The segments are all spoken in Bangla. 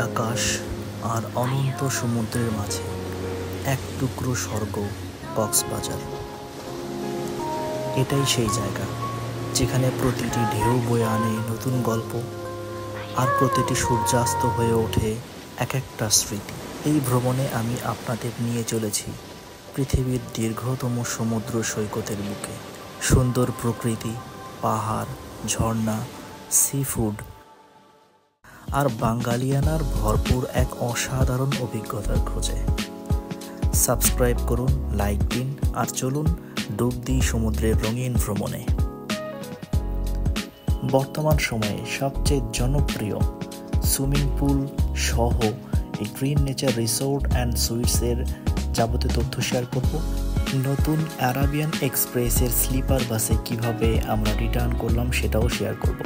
আকাশ আর অনন্ত সমুদ্রের মাঝে এক টুকরো স্বর্গ কক্সবাজার। এটাই সেই জায়গা যেখানে প্রতিটি ঢেউ বয়ে আনে নতুন গল্প, আর প্রতিটি সূর্যাস্ত হয়ে ওঠে এক একটা স্মৃতি। এই ভ্রমণে আমি আপনাদের নিয়ে চলেছি পৃথিবীর দীর্ঘতম সমুদ্র সৈকতের বুকে। সুন্দর প্রকৃতি, পাহাড়, ঝর্ণা, সি ফুড আর বাঙালিয়ানার ভরপুর এক অসাধারণ অভিজ্ঞতার খোঁজে। সাবস্ক্রাইব করুন, লাইক দিন, আর চলুন ডুব দিই সমুদ্রের রঙিন ভ্রমণে। বর্তমান সময়ে সবচেয়ে জনপ্রিয় সুইমিং পুল সহ এই গ্রিন নেচার রিসোর্ট অ্যান্ড সুইটসের যাবতীয় তথ্য শেয়ার করব। নতুন আরাবিয়ান এক্সপ্রেসের স্লিপার বাসে কিভাবে আমরা রিটার্ন করলাম সেটাও শেয়ার করব।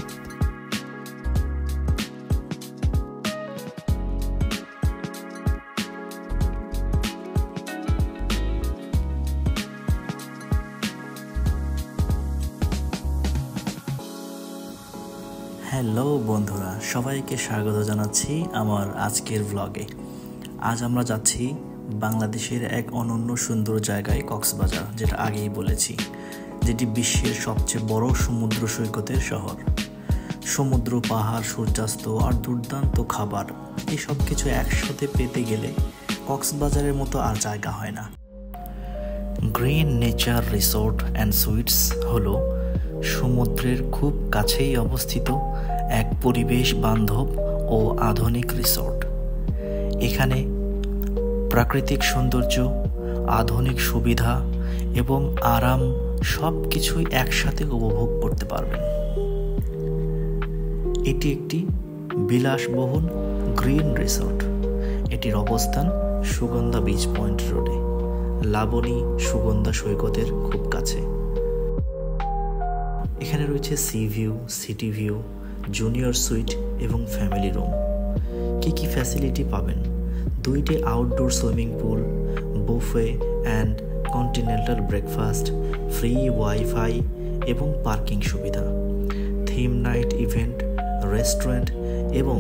হ্যালো বন্ধুরা, সবাইকে স্বাগত জানাচ্ছি আমার আজকের ব্লগে। আজ আমরা যাচ্ছি বাংলাদেশের এক অনন্য সুন্দর জায়গায়, কক্সবাজার, যেটা আগেই বলেছি, যেটি বিশ্বের সবচেয়ে বড় সমুদ্র সৈকতের শহর। সমুদ্র, পাহাড়, সূর্যাস্ত আর দুর্দান্ত খাবার, এই সব কিছু একসাথে পেতে গেলে কক্সবাজারের মতো আর জায়গা হয় না। Green nature resort and sweets হলো সমুদ্রের খুব কাছেই অবস্থিত এক পরিবেশ বান্ধব ও আধুনিক রিসোর্ট। এখানে প্রাকৃতিক সৌন্দর্য, আধুনিক সুবিধা এবং আরাম সব কিছুই একসাথে উপভোগ করতে পারবেন। এটি একটি বিলাসবহুল গ্রিন রিসোর্ট। এটির অবস্থান সুগন্ধা বিচ পয়েন্ট রোডে, লাবণী সুগন্ধা সৈকতের খুব কাছে। এখানে রয়েছে C view, city view, junior sweet এবং ফ্যামিলি রুম। কী কী ফ্যাসিলিটি পাবেন? 2টি outdoor swimming pool, buffet and continental breakfast, free wifi এবং পার্কিং সুবিধা, থিম নাইট ইভেন্ট, রেস্টুরেন্ট এবং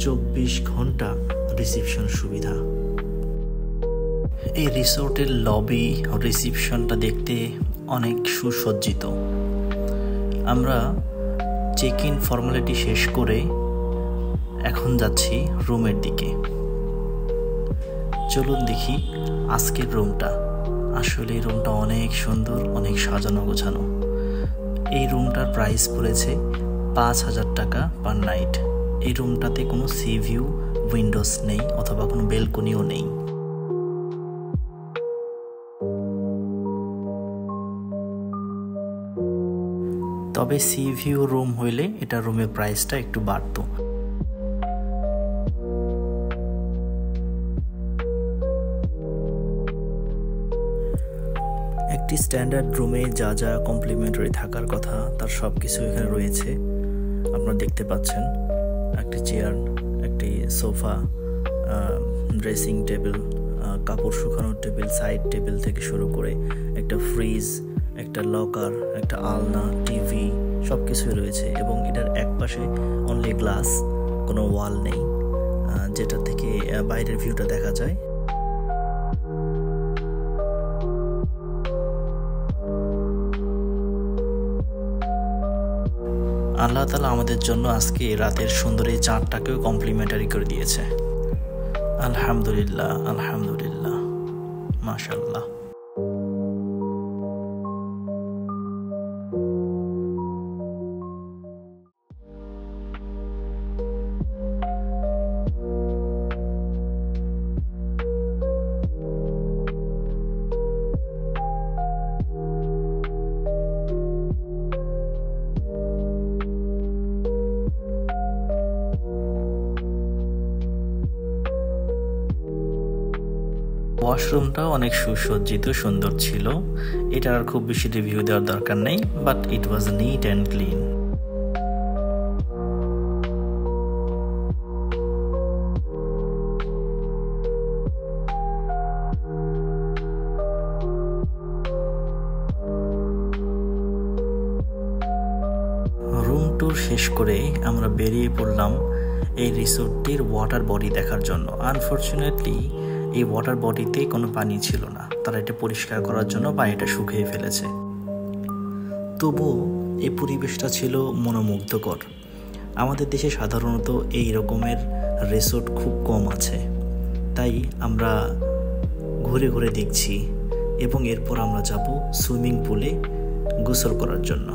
24 ঘন্টা রিসিপশন সুবিধা। এই রিসোর্টের লবি রিসিপশনটা দেখতে অনেক সুসজ্জিত। আমরা চেক ইন ফর্মালিটি শেষ করে এখন যাচ্ছি রুমের দিকে। চলুন দেখি আজকের রুমটা। আসলে এই রুমটা অনেক সুন্দর, অনেক সাজানো গোছানো। এই রুমটার প্রাইস পড়েছে 5,000 টাকা পার নাইট। এই রুমটাতে কোনো সি ভিউ উইন্ডোজ নেই অথবা কোনো বেলকনিও নেই। তবে সি ভিউ রুম হইলে এটা রুমের প্রাইসটা একটু বাড়তো। একটি স্ট্যান্ডার্ড রুমে যা যা কমপ্লিমেন্টারি থাকার কথা তার সব কিছু এখানে রয়েছে। আপনারা দেখতে পাচ্ছেন একটি চেয়ার, একটি সোফা, ড্রেসিং টেবিল, কাপড় শুকানোর টেবিল, সাইড টেবিল থেকে শুরু করে একটা ফ্রিজ, একটা লকার, একটা আলনা, টিভি, সব কিছুই রয়েছে। এবং এটার এক পাশে অনলি গ্লাস, কোনো ওয়াল নেই, যেটা থেকে বাইরের ভিউটা দেখা যায়। আল্লাহ তাআলা আমাদের জন্য আজকে রাতের সুন্দর এই চাঁদটাকেও কমপ্লিমেন্টারি করে দিয়েছে। আলহামদুলিল্লাহ, আলহামদুলিল্লাহ, মাশাআল্লাহ। ওয়াশরুমটাও অনেক সুসজ্জিত, সুন্দর ছিল। এটার আর খুব বেশি রিভিউ দেওয়ার দরকার নেই, but it was neat and clean. Room tour শেষ করে আমরা বেরিয়ে পড়লাম এই রিসোর্টটির ওয়াটার বডি দেখার জন্য। আনফরচুনেটলি এই ওয়াটার বডিতে কোনো পানি ছিল না, তারা এটা পরিষ্কার করার জন্য পানিটা শুকিয়ে ফেলেছে। তবুও এই পরিবেশটা ছিল মনোমুগ্ধকর। আমাদের দেশে সাধারণত এই রকমের রিসোর্ট খুব কম আছে, তাই আমরা ঘুরে ঘুরে দেখছি এবং এরপর আমরা যাব সুইমিং পুলে গোসল করার জন্য।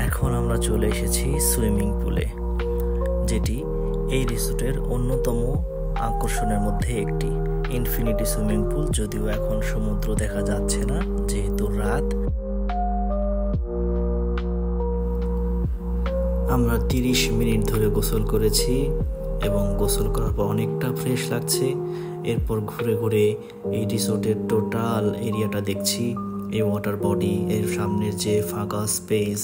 এখন আমরা চলে এসেছি সুইমিং পুলে, যেটি এই রিসোর্টের অন্যতম আকর্ষণের মধ্যে একটি। ইনফিনিটি সুইমিং পুল, যদিও এখন সমুদ্র দেখা যাচ্ছে না যেহেতু রাত। আমরা 30 মিনিট ধরে গোসল করেছি এবং গোসল করার পর অনেকটা ফ্রেশ লাগছে। এরপর ঘুরে ঘুরে এই রিসোর্টের টোটাল এরিয়াটা দেখছি, এই ওয়াটার বডি, এর সামনের যে ফাঁকা স্পেস।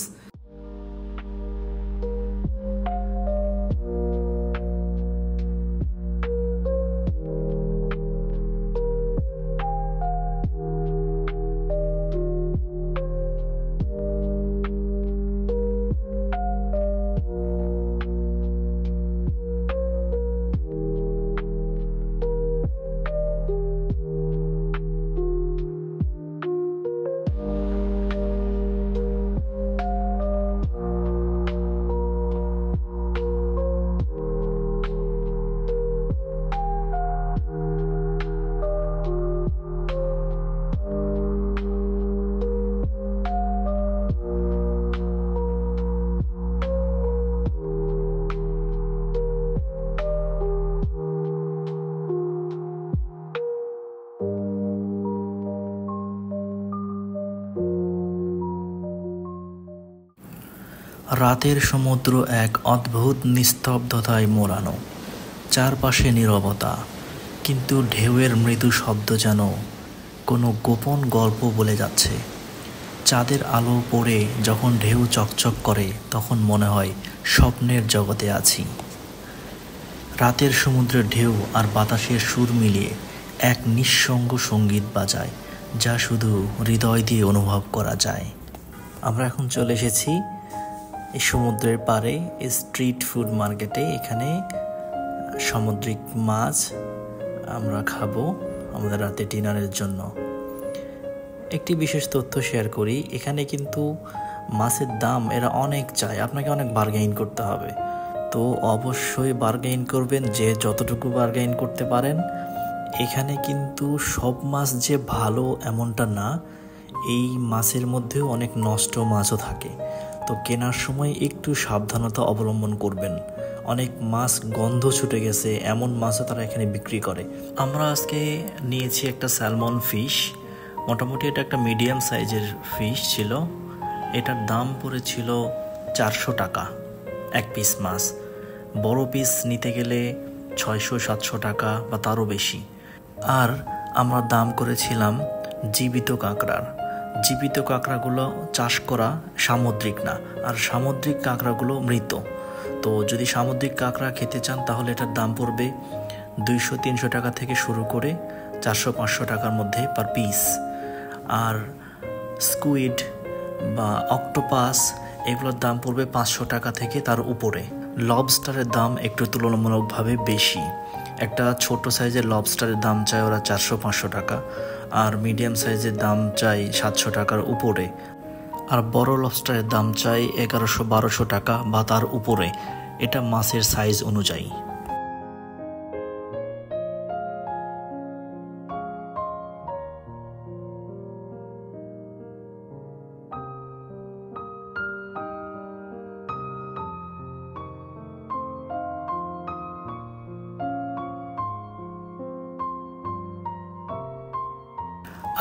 রাতের সমুদ্র এক অদ্ভুত নিস্তব্ধতায় মোড়ানো, চারপাশে নীরবতা, কিন্তু ঢেউয়ের মৃদু শব্দ যেন কোনো গোপন গল্প বলে যাচ্ছে। চাঁদের আলো পড়ে যখন ঢেউ চকচক করে তখন মনে হয় স্বপ্নের জগতে আছি। রাতের সমুদ্রের ঢেউ আর বাতাসের সুর মিলিয়ে এক নিঃসঙ্গ সঙ্গীত বাজায়, যা শুধু হৃদয় দিয়ে অনুভব করা যায়। আমরা এখন চলে এসেছি এই সমুদ্রের পাড়ে স্ট্রিট ফুড মার্কেটে। এখানে সামুদ্রিক মাছ আমরা খাবো আমাদের রাতে ডিনারের জন্য। একটি বিশেষ তথ্য শেয়ার করি, এখানে কিন্তু মাছের দাম এরা অনেক চায়, আপনাকে অনেক বার্গেইন করতে হবে। তো অবশ্যই বার্গেইন করবেন, যে যতটুকু বার্গেইন করতে পারেন। এখানে কিন্তু সব মাছ যে ভালো এমনটা না, এই মাছের মধ্যেও অনেক নষ্ট মাছও থাকে। তো কেনার সময় একটু সাবধানতা অবলম্বন করবেন। অনেক মাছ গন্ধ ছুটে গেছে এমন মাছও তারা এখানে বিক্রি করে। আমরা আজকে নিয়েছি একটা স্যালমন ফিশ, মোটামুটি এটা একটা মিডিয়াম সাইজের ফিশ ছিল। এটার দাম পড়েছিল 400 টাকা এক পিস মাছ। বড় পিস নিতে গেলে 600-700 টাকা বা তারও বেশি। আর আমরা দাম করেছিলাম জীবিত কাঁকড়ার। জীবিত কাঁকড়াগুলো চাষ করা, সামুদ্রিক না, আর সামুদ্রিক কাঁকড়াগুলো মৃত। তো যদি সামুদ্রিক কাঁকড়া খেতে চান তাহলে এটার দাম পড়বে 200-300 টাকা থেকে শুরু করে 400-500 টাকার মধ্যে পার পিস। আর স্কুইড বা অক্টোপাস এগুলোর দাম পড়বে 500 টাকা থেকে তার উপরে। লবস্টারের দাম একটু তুলনামূলকভাবে বেশি। একটা ছোট সাইজের লবস্টারের দাম চায় ওরা 400-500 টাকা, আর মিডিয়াম সাইজের দাম চাই 700 টাকার উপরে, আর বড় লবস্টারের দাম চাই 1100-1200 টাকা বা তার উপরে। এটা মাছের সাইজ অনুযায়ী।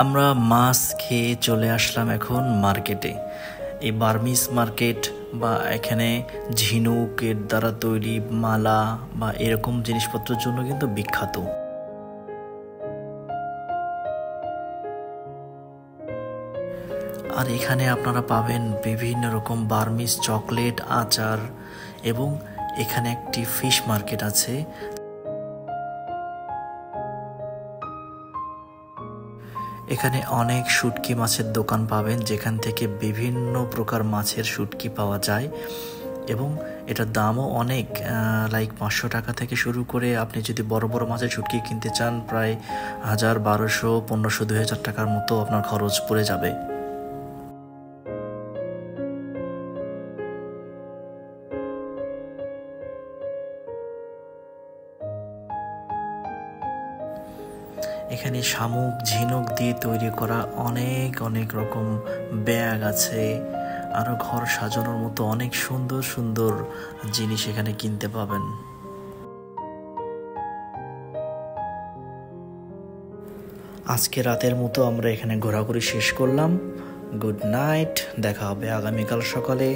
আমরা মাছ খেয়ে চলে আসলাম এখন মার্কেটে। এই বার্মিজ মার্কেট বা এখানে ঝিনুকের দ্বারা তৈরি মালা বা এরকম জিনিসপত্রের জন্য কিন্তু বিখ্যাত। আর এখানে আপনারা পাবেন বিভিন্ন রকম বার্মিজ চকলেট, আচার এবং এখানে একটি ফিশ মার্কেট আছে। এখানে অনেক শুটকি মাছের দোকান পাবেন, যেখান থেকে বিভিন্ন প্রকার মাছের শুটকি পাওয়া যায় এবং এটার দামও অনেক, লাইক 500 টাকা থেকে শুরু করে আপনি যদি বড় বড় মাছের শুটকি কিনতে চান প্রায় 1000, 1200, 1500, 2000 টাকার মতো আপনার খরচ পড়ে যাবে। এখানে শামুক, ঝিনুক দিয়ে তৈরি করা অনেক অনেক রকম ব্যাগ আছে, আরো ঘর সাজানোর মতো অনেক সুন্দর সুন্দর জিনিস এখানে কিনতে পাবেন। আজকে রাতের মতো আমরা এখানে ঘোরাঘুরি শেষ করলাম। গুড নাইট, দেখা হবে আগামীকাল সকালে।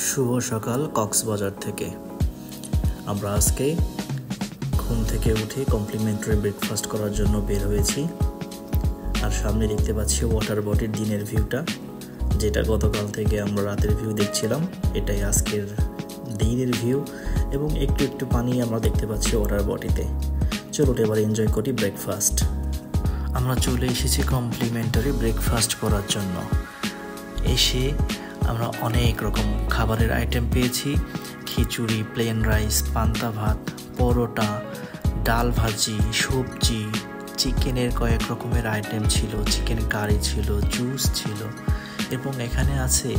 শুভ সকাল কক্সবাজার থেকে। আমরা আজকে ঘুম থেকে উঠে কমপ্লিমেন্টারি ব্রেকফাস্ট করার জন্য বের হয়েছি। আর সামনে দেখতে পাচ্ছি ওয়াটার বডির দিনের ভিউটা, যেটা গতকাল থেকে আমরা রাতের ভিউ দেখছিলাম, এটাই আজকের দিনের ভিউ এবং একটু একটু পানি আমরা দেখতে পাচ্ছি ওয়াটার বডিতে। চলুন এবার এনজয় করি ব্রেকফাস্ট। আমরা চলে এসেছি কমপ্লিমেন্টারি ব্রেকফাস্ট করার জন্য। এসে আমরা অনেক রকম খাবারের আইটেম পেয়েছি। খিচুড়ি, প্লেন রাইস, পান্তা ভাত, পরোটা, ডাল ভাজি, সবজি, চিকেনের কয়েক রকমের আইটেম ছিল, চিকেন কারি ছিল, জুস ছিল এবং এখানে আছে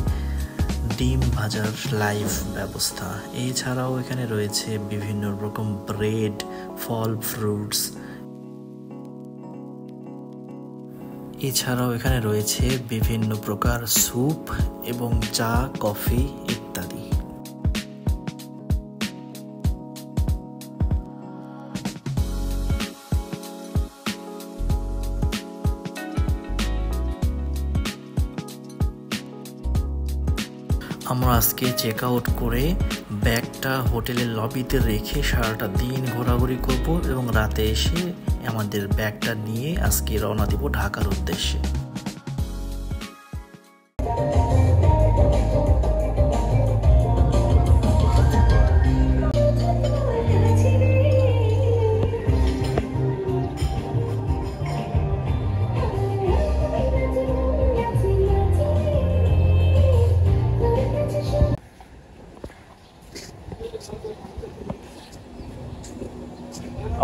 ডিম ভাজার লাইভ ব্যবস্থা। এছাড়াও এখানে রয়েছে বিভিন্ন রকম ব্রেড, ফল, ফ্রুটস। এছাড়াও এখানে রয়েছে বিভিন্ন প্রকার স্যুপ এবং চা, কফি ইত্যাদি। আমরা আজকে চেক আউট করে ব্যাগটা হোটেলের লবিতে রেখে সারাটা দিন ঘোরাঘুরি করব এবং রাতে এসে আমাদের ব্যাগটা নিয়ে আজকে রওনা দিব ঢাকার উদ্দেশ্যে।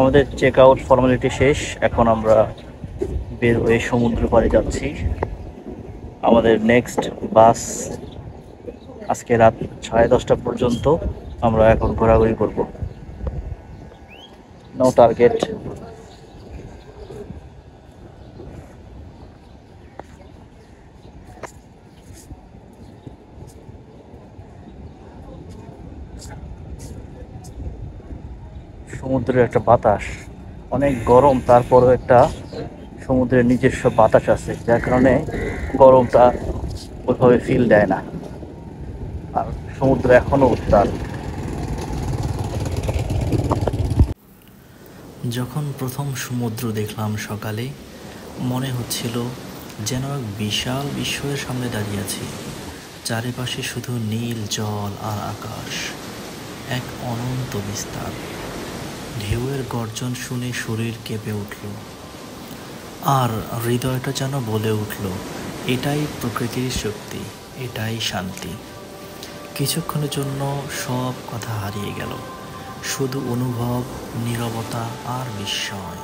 আমাদের চেক আউট ফর্মালিটি শেষ। এখন আমরা বের হয়ে সমুদ্র পাড়ে যাচ্ছি। আমাদের নেক্সট বাস আজকে রাত 10:30 পর্যন্ত। আমরা এখন ঘোরাঘুরি করব। No target. সমুদ্রের একটা বাতাস অনেক গরম, তারপরও একটা সমুদ্রের নিজস্ব বাতাস আছে, যার কারণে গরমটা ওইভাবে ফিল দেয় না। আর সমুদ্র এখনো উত্তাল। যখন প্রথম সমুদ্র দেখলাম সকালে, মনে হচ্ছিল যেন এক বিশাল বিস্ময়ের সামনে দাঁড়িয়ে আছি। চারিপাশে শুধু নীল জল আর আকাশ, এক অনন্ত বিস্তার। ঢেউয়ের গর্জন শুনে শরীর কেঁপে উঠল আর হৃদয়টা যেন বলে উঠল, এটাই প্রকৃতির শক্তি, এটাই শান্তি। কিছুক্ষণের জন্য সব কথা হারিয়ে গেল, শুধু অনুভব, নীরবতা আর বিস্ময়।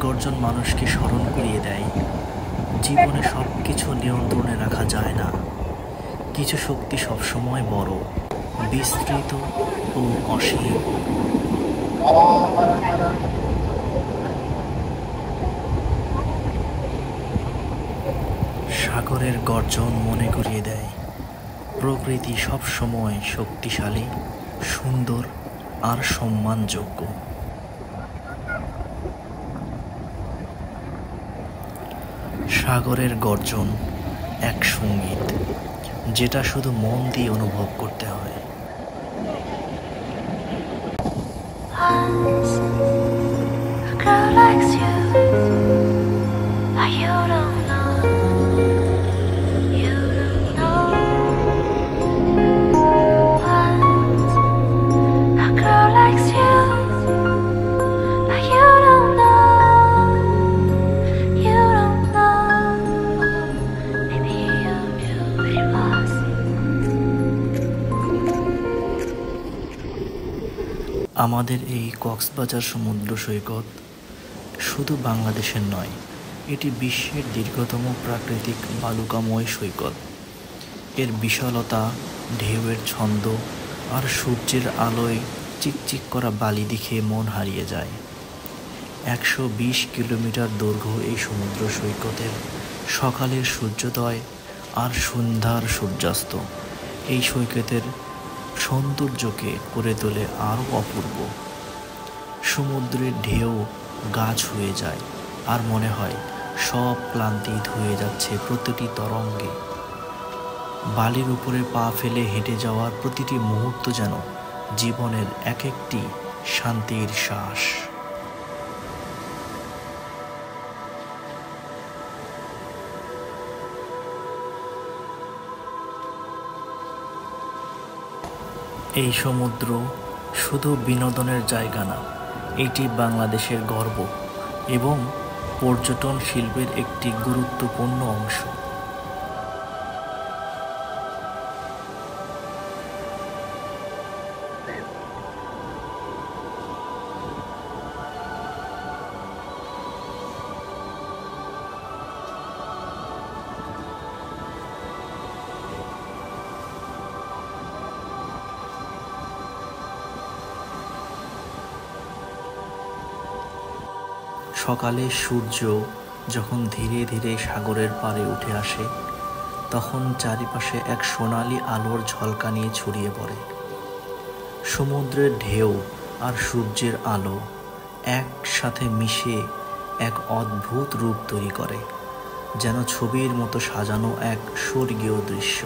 গর্জন মানুষকে স্মরণ করিয়ে দেয় জীবনে সব কিছু নিয়ন্ত্রণে রাখা যায় না। কিছু শক্তি সবসময় বড়, বিস্তৃত ও অসীম। সাগরের গর্জন মনে করিয়ে দেয় প্রকৃতি সবসময় শক্তিশালী, সুন্দর আর সম্মানযোগ্য। সাগরের গর্জন এক সঙ্গীত, যেটা শুধু মন দিয়ে অনুভব করতে হয়। আমাদের এই কক্সবাজার সমুদ্র সৈকত শুধু বাংলাদেশের নয়, এটি বিশ্বের দীর্ঘতম প্রাকৃতিক বালুকাময় সৈকত। এর বিশালতা, ঢেউয়ের ছন্দ আর সূর্যের আলোয় চিকচিক করা বালি দেখে মন হারিয়ে যায়। 120 কিলোমিটার দৈর্ঘ্য এই সমুদ্র সৈকতের সকালের সূর্যোদয় আর সন্ধ্যার সূর্যাস্ত এই সৈকতের সৌন্দর্যকে করে তোলে আরও অপূর্ব। সমুদ্রের ঢেউ গা ছুঁয়ে যায় আর মনে হয় সব ক্লান্তি ধুয়ে যাচ্ছে প্রতিটি তরঙ্গে। বালির উপরে পা ফেলে হেঁটে যাওয়ার প্রতিটি মুহূর্ত যেন জীবনের এক একটি শান্তির শ্বাস। এই সমুদ্র শুধু বিনোদনের জায়গা না, এটি বাংলাদেশের গর্ব এবং পর্যটন শিল্পের একটি গুরুত্বপূর্ণ অংশ। সকালে সূর্য যখন ধীরে ধীরে সাগরের পাড়ে উঠে আসে, তখন চারিপাশে এক সোনালি আলোর ঝলকানি ছড়িয়ে পড়ে। সমুদ্রের ঢেউ আর সূর্যের আলো একসাথে মিশে এক অদ্ভুত রূপ তৈরি করে, যেন ছবির মতো সাজানো এক স্বর্গীয় দৃশ্য।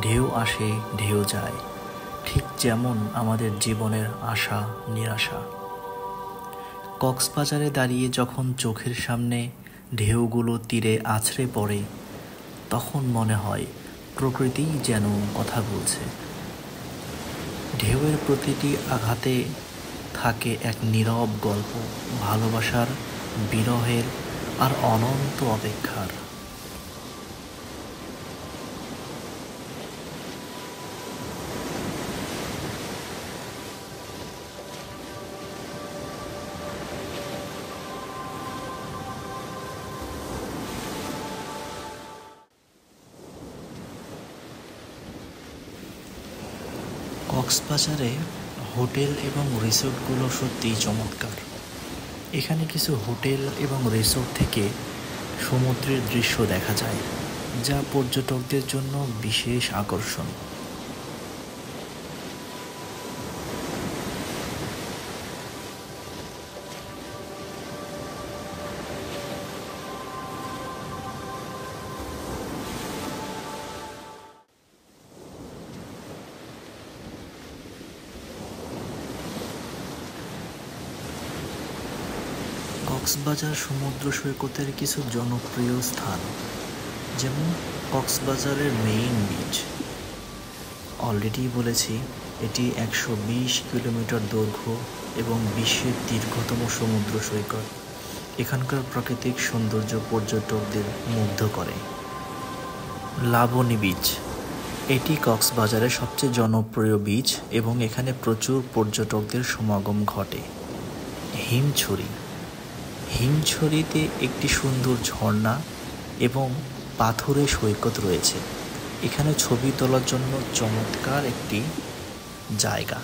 ঢেউ আসে, ঢেউ যায়, ঠিক যেমন আমাদের জীবনের আশা নিরাশা। কক্সবাজারে দাঁড়িয়ে যখন চোখের সামনে ঢেউগুলো তীরে আছড়ে পড়ে, তখন মনে হয় প্রকৃতিই যেন কথা বলছে। ঢেউয়ের প্রতিটি আঘাতে থাকে এক নীরব গল্প, ভালোবাসার, বিরহের আর অনন্ত অপেক্ষার। কক্সবাজারে হোটেল এবং রিসোর্টগুলো সত্যিই চমৎকার। এখানে কিছু হোটেল এবং রিসোর্ট থেকে সমুদ্রের দৃশ্য দেখা যায়, যা পর্যটকদের জন্য বিশেষ আকর্ষণ। কক্সবাজার সমুদ্র সৈকতের কিছু জনপ্রিয় স্থান, যেমন কক্সবাজারের মেইন বিচ। অলরেডি বলেছি এটি 120 কিলোমিটার দৈর্ঘ্য এবং বিশ্বের দীর্ঘতম সমুদ্র সৈকত। এখানকার প্রাকৃতিক সৌন্দর্য পর্যটকদের মুগ্ধ করে। লাবণী বিচ, এটি কক্সবাজারের সবচেয়ে জনপ্রিয় বিচ এবং এখানে প্রচুর পর্যটকদের সমাগম ঘটে। হিমছড়িতে একটি সুন্দর ঝর্ণা এবং পাথুরে সৈকত রয়েছে। এখানে ছবি তোলার জন্য চমৎকার একটি জায়গা।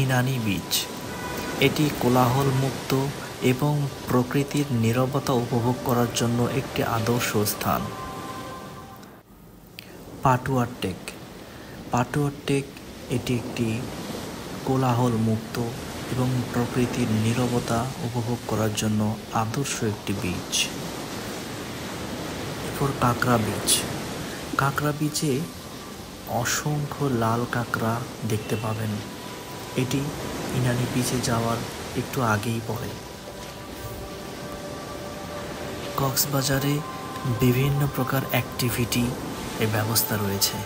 ইনানি বিচ, এটি কোলাহলমুক্ত এবং প্রকৃতির নীরবতা উপভোগ করার জন্য একটি আদর্শ স্থান। পাটুয়ার টেক, এটি একটি কোলাহলমুক্ত এবং প্রকৃতির নীরবতা উপভোগ করার জন্য আদর্শ একটি বিচ। এরপর কাঁকড়া বিচে অসংখ্য লাল কাঁকড়া দেখতে পাবেন। এটি ইনানি বিচে যাওয়ার একটু আগেই পড়ে। কক্সবাজারে বিভিন্ন প্রকার অ্যাক্টিভিটি এর ব্যবস্থা রয়েছে,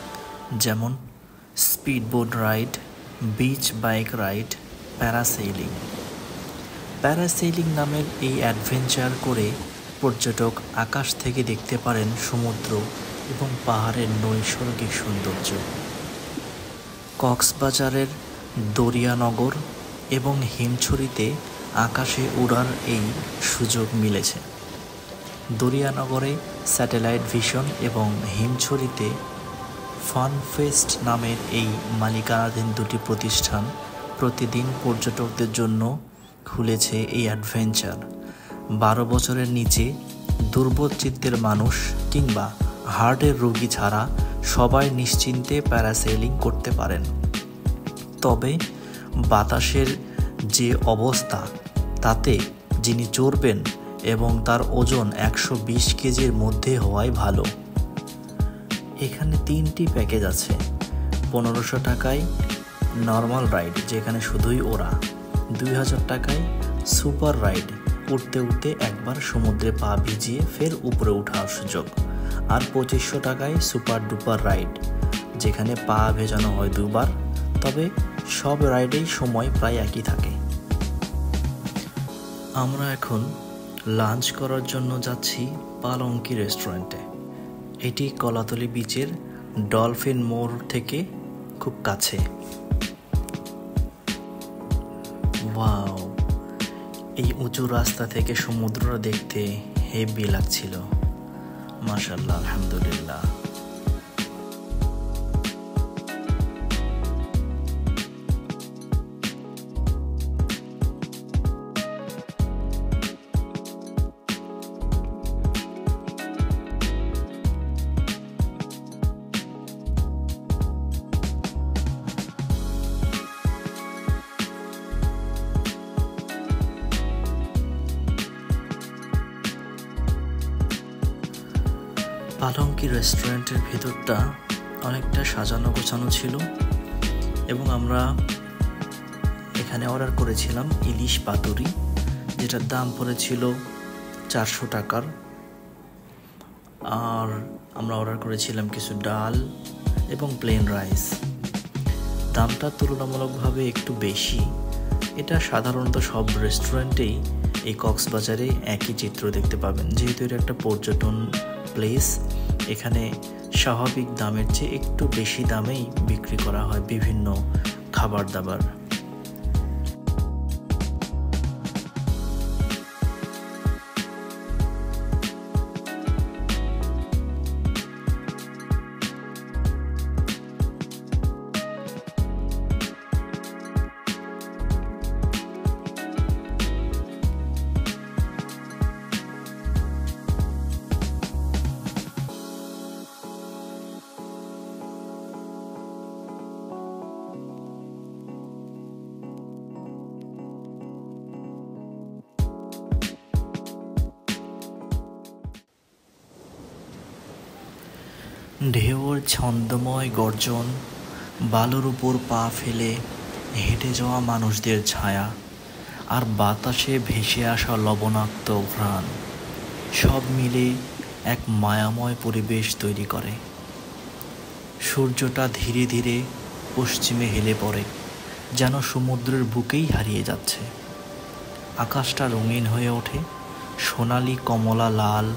যেমন speedboat ride, beach bike ride, parasailing নামের এই অ্যাডভেঞ্চার করে পর্যটক আকাশ থেকে দেখতে পারেন সমুদ্র এবং পাহাড়ের নৈসর্গিক সৌন্দর্য। কক্সবাজারের দরিয়ানগর এবং হিমছড়িতে আকাশে ওড়ার এই সুযোগ মিলেছে। দরিয়ানগরে স্যাটেলাইট ভিশন এবং হিমছড়িতে ফানফেস্ট নামের এই মালিকানাধীন দুটি প্রতিষ্ঠান প্রতিদিন পর্যটকদের জন্য খুলেছে এই অ্যাডভেঞ্চার। 12 বছরের নিচে দুর্বল চিত্তের মানুষ কিংবা হার্টের রোগী ছাড়া সবাই নিশ্চিন্তে প্যারাসেইলিং করতে পারেন। তবে বাতাসের যে অবস্থা, তাতে যিনি চড়বেন এবং তার ওজন 120 কেজির মধ্যে হওয়াই ভালো। এখানে 3টি প্যাকেজ আছে। 1500 টাকায় নর্মাল রাইড, যেখানে শুধুই ওরা। 2000 টাকায় সুপার রাইড, উঠতে উঠতে একবার সমুদ্রে পা ভিজিয়ে ফের উপরে ওঠার সুযোগ। আর 2500 টাকায় সুপার ডুপার রাইড, যেখানে পা ভেজানো হয় 2বার, তবে সব রাইডেই সময় প্রায় একই থাকে। আমরা এখন লাঞ্চ করার জন্য যাচ্ছি পালঙ্কি রেস্টুরেন্টে। এটি কলাতলি বিচের ডলফিন মোড় থেকে খুব কাছে। ওয়াও, এই উঁচু রাস্তা থেকে সমুদ্রটা দেখতে হেভি লাগছিল। মাশাআল্লাহ, আলহামদুলিল্লাহ। পালঙ্কি রেস্টুরেন্টের ভেতরটা অনেকটা সাজানো গোছানো ছিল এবং আমরা এখানে অর্ডার করেছিলাম ইলিশ পাতুরি, যেটার দাম পড়েছিল 400 টাকার। আর আমরা অর্ডার করেছিলাম কিছু ডাল এবং প্লেন রাইস। দামটা তুলনামূলকভাবে একটু বেশি। এটা সাধারণত সব রেস্টুরেন্টেই এই কক্সবাজারে একই চিত্র দেখতে পাবেন। যেহেতু এটা একটা পর্যটন প্লেস, এখানে স্বাভাবিক দামের চেয়ে একটু বেশি দামেই বিক্রি করা হয় বিভিন্ন খাবার দাবার। ঢেউর ছন্দময় গর্জন, বালুর উপর পা ফেলে হেঁটে যাওয়া মানুষদের ছায়া আর বাতাসে ভেসে আসা লবণাক্ত ঘ্রাণ সব মিলে এক মায়াময় পরিবেশ তৈরি করে। সূর্যটা ধীরে ধীরে পশ্চিমে হেলে পড়ে, যেন সমুদ্রের বুকেই হারিয়ে যাচ্ছে। আকাশটা রঙিন হয়ে ওঠে, সোনালি, কমলা, লাল,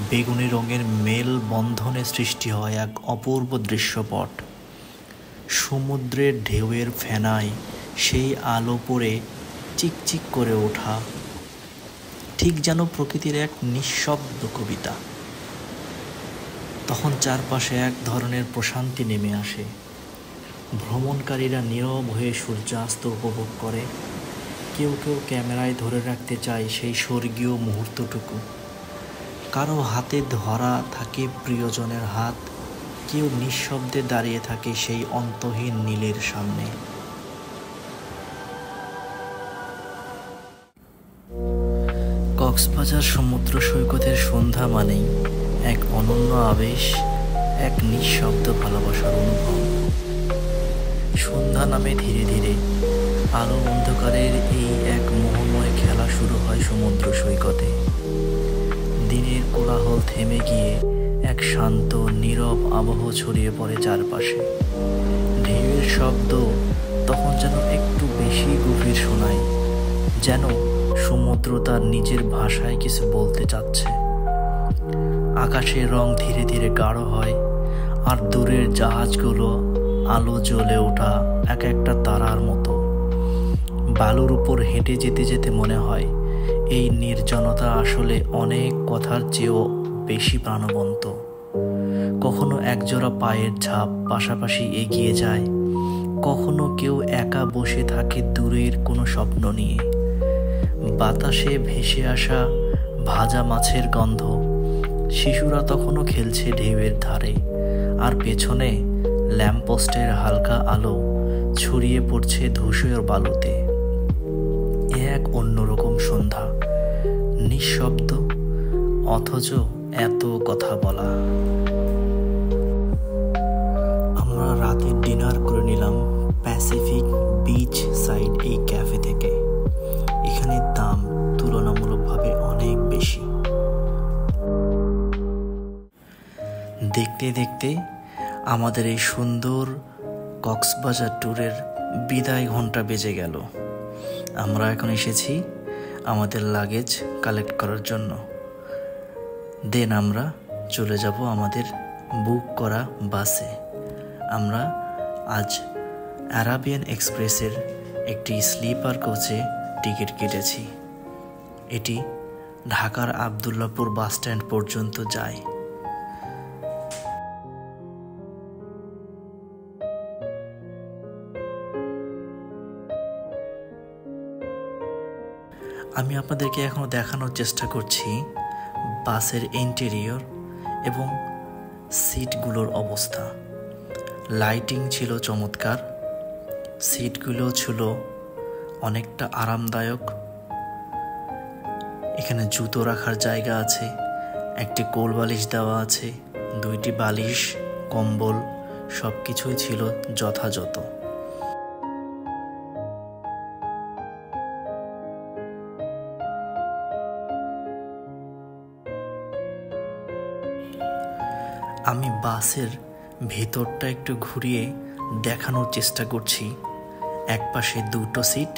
বেগুনি রঙের মেল বন্ধনে সৃষ্টি হয় এক অপূর্ব দৃশ্যপট। সমুদ্রের ঢেউয়ের ফেনায় সেই আলো পড়ে চিকচিক করে ওঠা, ঠিক যেন প্রকৃতির এক নিঃশব্দ কবিতা। তখন চারপাশে এক ধরনের প্রশান্তি নেমে আসে। ভ্রমণকারীরা নীরব হয়ে সূর্যাস্ত উপভোগ করে। কেউ কেউ ক্যামেরায় ধরে রাখতে চায় সেই স্বর্গীয় মুহূর্তটুকু। কারো হাতে ধরা থাকে প্রিয়জনের হাত, কেউ নিঃশব্দে দাঁড়িয়ে থাকে সেই অন্তহীন নীলের সামনে। কক্সবাজার সমুদ্র সৈকতের সন্ধ্যা মানেই এক অনন্য আবেশ, এক নিঃশব্দ ভালোবাসার অনুভব। সন্ধ্যা নামে ধীরে ধীরে, আলো অন্ধকারের এই এক মোহময় খেলা শুরু হয় সমুদ্র সৈকতে। দিনের কোলাহল থেমে গিয়ে এক শান্ত নীরব আবহ ছড়িয়ে পড়ে চারপাশে। ঢেউয়ের শব্দ তখন যেন একটু বেশি গভীর শোনায়, যেন সমুদ্র তার নিজের ভাষায় কিছু বলতে চাচ্ছে। আকাশের রং ধীরে ধীরে গাঢ় হয়, আর দূরের জাহাজগুলো আলো জ্বলে ওঠা এক একটা তারার মতো। বালুর উপর হেঁটে যেতে যেতে মনে হয় এই নির্জনতা আসলে অনেক কথার চেয়েও বেশি প্রাণবন্ত। কখনো একজোড়া পায়ের ছাপ পাশাপাশি এগিয়ে যায়, কখনো কেউ একা বসে থাকে দূরের কোনো স্বপ্ন নিয়ে। বাতাসে ভেসে আসা ভাজা মাছের গন্ধ, শিশুরা তখনও খেলছে ঢেউয়ের ধারে, আর পেছনে ল্যাম্পপোস্টের হালকা আলো ছড়িয়ে পড়ছে ধূসর বালুতে। এ এক অন্যরকম সন্ধ্যা, নিঃশব্দ অথচ এত কথা বলা। আমরা রাতের ডিনার করে নিলাম প্যাসিফিক বিচ সাইড এই ক্যাফে থেকে। এখানে দাম তুলনামূলকভাবে অনেক বেশি। দেখতে দেখতে আমাদের এই সুন্দর কক্সবাজার ট্যুরের বিদায় ঘন্টা বেজে গেল। আমরা এখন এসেছি আমাদের লাগেজ কালেক্ট করার জন্য। দেন আমরা চলে যাব আমাদের বুক করা বাসে। আমরা আজ আরাবিয়ান এক্সপ্রেসের একটি স্লিপার কোচে টিকিট কেটেছি। এটি ঢাকার আবদুল্লাপুর বাস স্ট্যান্ড পর্যন্ত যায়। আমি আপনাদেরকে এখনো দেখানোর চেষ্টা করছি বাসের ইন্টেরিয়র এবং সিটগুলোর অবস্থা। লাইটিং ছিল চমৎকার, সিটগুলো ছিল অনেকটা আরামদায়ক। এখানে জুতো রাখার জায়গা আছে, একটি কোল বালিশ দেওয়া আছে, দুইটি বালিশ, কম্বল, সব কিছুই ছিল যথাযথ। আমি বাসের ভেতরটা একটু ঘুরিয়ে দেখানোর চেষ্টা করছি। এক পাশে দুটো সিট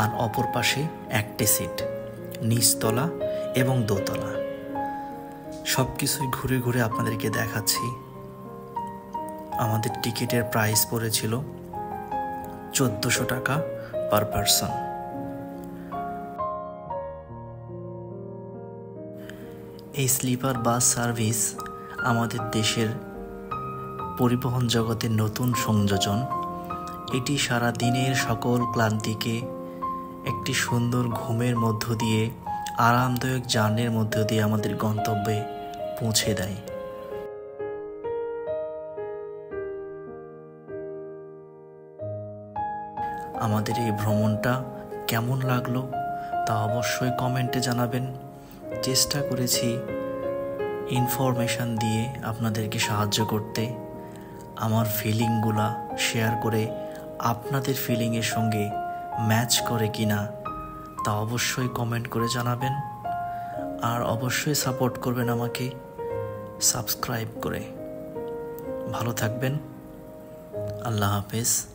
আর অপর পাশে একটি সিট, নিচতলা এবং দোতলা। সব কিছুই ঘুরে ঘুরে আপনাদেরকে দেখাচ্ছি। আমাদের টিকিটের প্রাইস পড়েছিল 1400 টাকা পার পারসন। এই স্লিপার বাস সার্ভিস আমাদের দেশের পরিবহন জগতের নতুন সংযোজন। এটি সারা দিনের সকল ক্লান্তিকে একটি সুন্দর ঘুমের মধ্য দিয়ে, আরামদায়ক জার্নির মধ্য দিয়ে আমাদের গন্তব্যে পৌঁছে দেয়। আমাদের এই ভ্রমণটা কেমন লাগলো তা অবশ্যই কমেন্টে জানাবেন। চেষ্টা করেছি ইনফরমেশান দিয়ে আপনাদেরকে সাহায্য করতে, আমার ফিলিংগুলা শেয়ার করে আপনাদের ফিলিংয়ের সঙ্গে ম্যাচ করে কিনা তা অবশ্যই কমেন্ট করে জানাবেন, আর অবশ্যই সাপোর্ট করবেন আমাকে সাবস্ক্রাইব করে। ভালো থাকবেন। আল্লাহ হাফেজ।